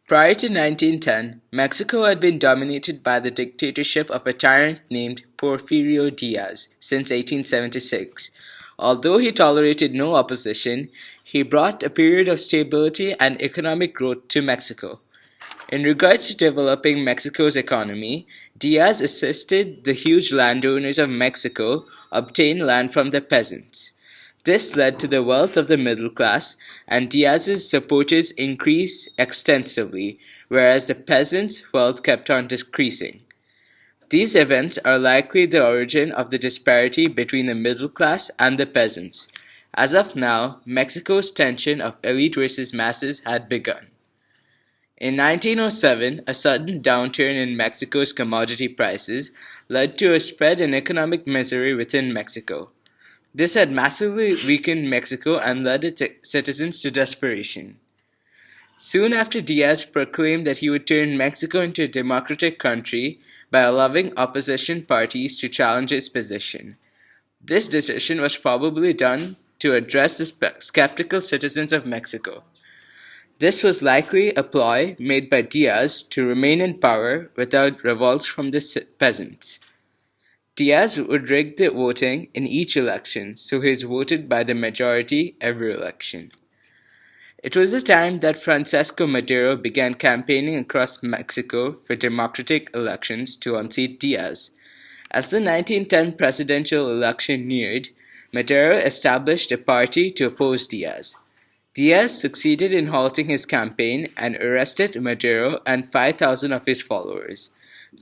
Prior to 1910, Mexico had been dominated by the dictatorship of a tyrant named Porfirio Diaz since 1876. Although he tolerated no opposition, he brought a period of stability and economic growth to Mexico. In regards to developing Mexico's economy, Diaz assisted the huge landowners of Mexico obtain land from the peasants. This led to the wealth of the middle class, and Diaz's supporters increased extensively, whereas the peasants' wealth kept on decreasing. These events are likely the origin of the disparity between the middle class and the peasants. As of now, Mexico's tension of elite versus masses had begun. In 1907, a sudden downturn in Mexico's commodity prices led to a spread in economic misery within Mexico. This had massively weakened Mexico and led its citizens to desperation. Soon after, Diaz proclaimed that he would turn Mexico into a democratic country by allowing opposition parties to challenge his position. This decision was probably done to address the skeptical citizens of Mexico. This was likely a ploy made by Diaz to remain in power without revolts from the peasants. Diaz would rig the voting in each election, so he is voted by the majority every election. It was the time that Francisco Madero began campaigning across Mexico for democratic elections to unseat Diaz. As the 1910 presidential election neared, Madero established a party to oppose Diaz. Diaz succeeded in halting his campaign and arrested Madero and 5,000 of his followers.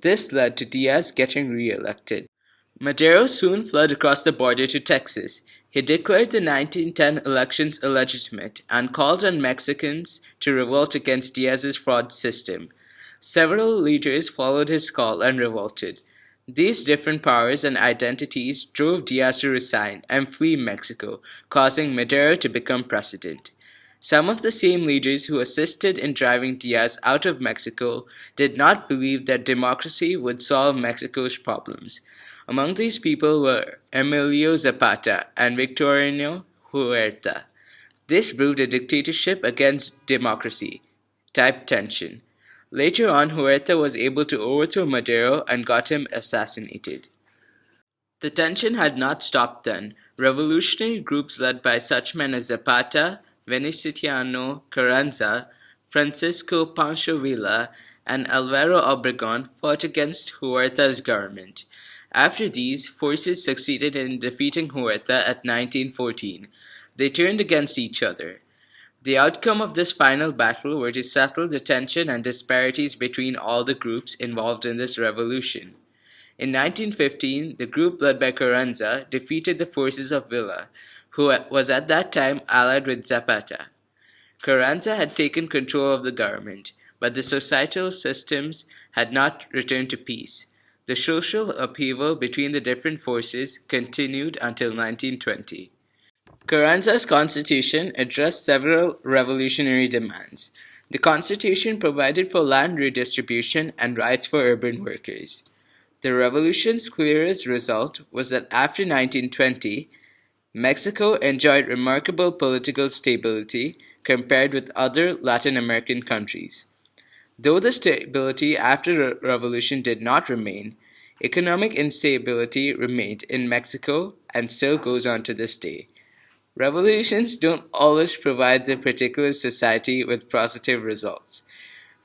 This led to Diaz getting re-elected. Madero soon fled across the border to Texas. He declared the 1910 elections illegitimate and called on Mexicans to revolt against Diaz's fraud system. Several leaders followed his call and revolted. These different powers and identities drove Diaz to resign and flee Mexico, causing Madero to become president. Some of the same leaders who assisted in driving Diaz out of Mexico did not believe that democracy would solve Mexico's problems. Among these people were Emilio Zapata and Victoriano Huerta. This brewed a dictatorship against democracy type tension. Later on, Huerta was able to overthrow Madero and got him assassinated. The tension had not stopped then. Revolutionary groups led by such men as Zapata, Venustiano Carranza, Francisco Pancho Villa, and Alvaro Obregón fought against Huerta's government. After these, forces succeeded in defeating Huerta at 1914. They turned against each other. The outcome of this final battle were to settle the tension and disparities between all the groups involved in this revolution. In 1915, the group led by Carranza defeated the forces of Villa, who was at that time allied with Zapata. Carranza had taken control of the government, but the societal systems had not returned to peace. The social upheaval between the different forces continued until 1920. Carranza's constitution addressed several revolutionary demands. The constitution provided for land redistribution and rights for urban workers. The revolution's clearest result was that after 1920, Mexico enjoyed remarkable political stability compared with other Latin American countries. Though the stability after the revolution did not remain, economic instability remained in Mexico and still goes on to this day. Revolutions don't always provide the particular society with positive results.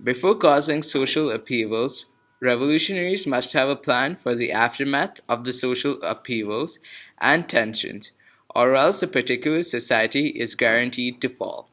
Before causing social upheavals, revolutionaries must have a plan for the aftermath of the social upheavals and tensions, or else a particular society is guaranteed to fall.